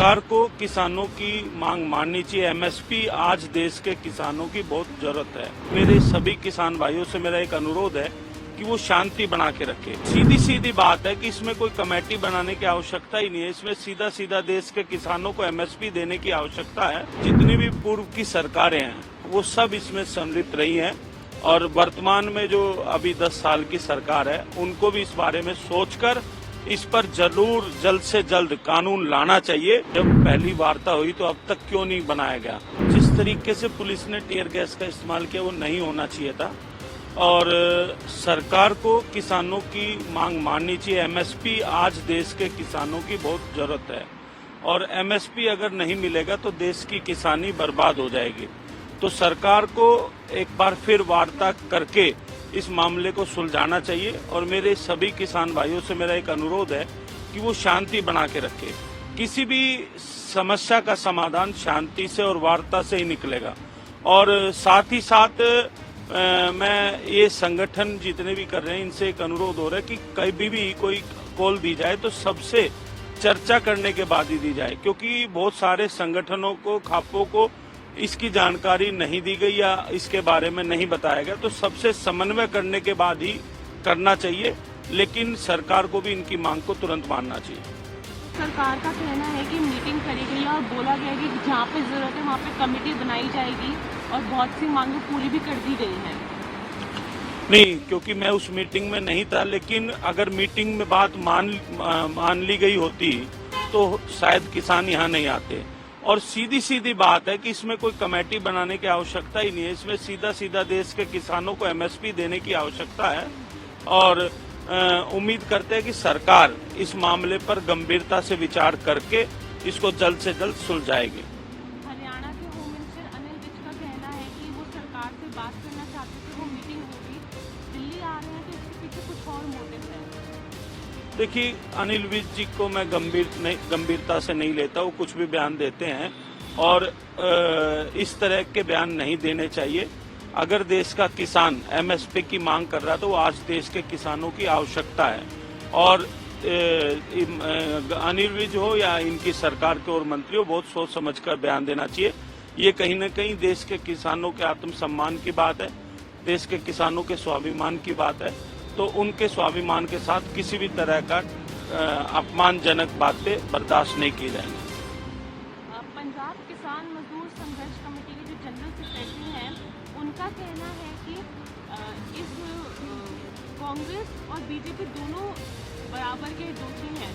सरकार को किसानों की मांग माननी चाहिए। एमएसपी आज देश के किसानों की बहुत जरूरत है। मेरे सभी किसान भाइयों से मेरा एक अनुरोध है कि वो शांति बना के रखे। सीधी सीधी बात है कि इसमें कोई कमेटी बनाने की आवश्यकता ही नहीं है। इसमें सीधा सीधा देश के किसानों को एमएसपी देने की आवश्यकता है। जितनी भी पूर्व की सरकारें हैं वो सब इसमें सम्मिलित रही हैं और वर्तमान में जो अभी 10 साल की सरकार है उनको भी इस बारे में सोचकर इस पर जरूर जल्द से जल्द कानून लाना चाहिए। जब पहली वार्ता हुई तो अब तक क्यों नहीं बनाया गया? जिस तरीके से पुलिस ने टीयर गैस का इस्तेमाल किया वो नहीं होना चाहिए था और सरकार को किसानों की मांग माननी चाहिए। एमएसपी आज देश के किसानों की बहुत जरूरत है और एमएसपी अगर नहीं मिलेगा तो देश की किसानी बर्बाद हो जाएगी। तो सरकार को एक बार फिर वार्ता करके इस मामले को सुलझाना चाहिए और मेरे सभी किसान भाइयों से मेरा एक अनुरोध है कि वो शांति बना के रखे। किसी भी समस्या का समाधान शांति से और वार्ता से ही निकलेगा और साथ ही साथ मैं ये संगठन जितने भी कर रहे हैं इनसे एक अनुरोध हो रहा है कि कभी भी कोई कॉल दी जाए तो सबसे चर्चा करने के बाद ही दी जाए, क्योंकि बहुत सारे संगठनों को खापों को इसकी जानकारी नहीं दी गई या इसके बारे में नहीं बताया गया। तो सबसे समन्वय करने के बाद ही करना चाहिए, लेकिन सरकार को भी इनकी मांग को तुरंत मानना चाहिए। सरकार का कहना है कि मीटिंग करी गई और बोला गया कि जहाँ पे जरूरत है वहाँ पे कमेटी बनाई जाएगी और बहुत सी मांगें पूरी भी कर दी गई हैं। नहीं, क्योंकि मैं उस मीटिंग में नहीं था, लेकिन अगर मीटिंग में बात मान ली गई होती तो शायद किसान यहाँ नहीं आते। और सीधी सीधी बात है कि इसमें कोई कमेटी बनाने की आवश्यकता ही नहीं है। इसमें सीधा सीधा देश के किसानों को एमएसपी देने की आवश्यकता है और उम्मीद करते हैं कि सरकार इस मामले पर गंभीरता से विचार करके इसको जल्द से जल्द सुलझाएगी। हरियाणा के होम मिनिस्टर अनिल विज का कहना है कि वो सरकार से बात करना चाहते थे, वो मीटिंग होगी, दिल्ली आ रहे हैं तो इसके पीछे कुछ और मोटिव है। देखिए, अनिल विज जी को मैं गंभीरता से नहीं लेता। वो कुछ भी बयान देते हैं और इस तरह के बयान नहीं देने चाहिए। अगर देश का किसान एमएसपी की मांग कर रहा है तो वो आज देश के किसानों की आवश्यकता है और अनिल विज हो या इनकी सरकार के और मंत्री हो, बहुत सोच समझकर बयान देना चाहिए। ये कहीं न कहीं देश के किसानों के आत्मसम्मान की बात है, देश के किसानों के स्वाभिमान की बात है। तो उनके स्वाभिमान के साथ किसी भी तरह का अपमानजनक बातें बर्दाश्त नहीं की जाएंगी। पंजाब किसान मजदूर संघर्ष कमेटी के जो जनरल सेक्रेटरी हैं उनका कहना है कि इस कांग्रेस और बीजेपी दोनों बराबर के दोषी हैं,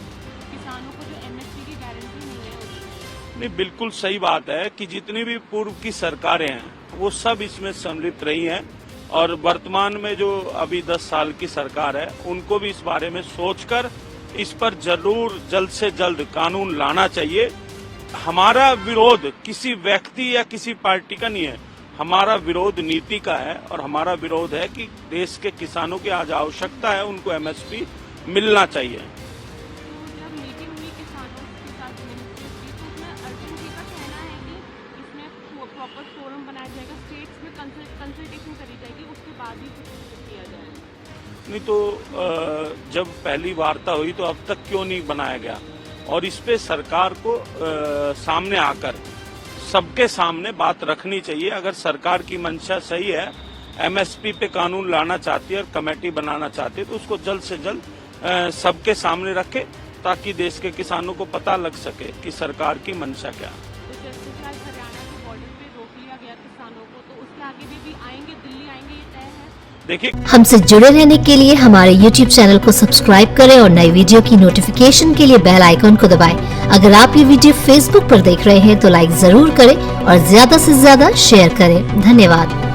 किसानों को जो एमएसपी की गारंटी नहीं है उसकी। नहीं, बिल्कुल सही बात है कि जितनी भी पूर्व की सरकारें हैं वो सब इसमें सम्मिलित रही हैं और वर्तमान में जो अभी 10 साल की सरकार है उनको भी इस बारे में सोचकर इस पर जरूर जल्द से जल्द कानून लाना चाहिए। हमारा विरोध किसी व्यक्ति या किसी पार्टी का नहीं है, हमारा विरोध नीति का है और हमारा विरोध है कि देश के किसानों की आज आवश्यकता है, उनको एमएसपी मिलना चाहिए। प्रॉपर फोरम बनाया जाएगा, स्टेट्स में कंसल्टेशन करी जाएगी, उसके बाद ही कुछ किया जाएगा। नहीं तो जब पहली वार्ता हुई तो अब तक क्यों नहीं बनाया गया? और इस पे सरकार को सामने आकर सबके सामने बात रखनी चाहिए। अगर सरकार की मंशा सही है, एमएसपी पे कानून लाना चाहती है और कमेटी बनाना चाहती है तो उसको जल्द से जल्द सबके सामने रखे ताकि देश के किसानों को पता लग सके कि सरकार की मंशा क्या है। देखिए, हमसे जुड़े रहने के लिए हमारे YouTube चैनल को सब्सक्राइब करें और नई वीडियो की नोटिफिकेशन के लिए बेल आइकॉन को दबाएं। अगर आप ये वीडियो Facebook पर देख रहे हैं तो लाइक जरूर करें और ज्यादा से ज्यादा शेयर करें। धन्यवाद।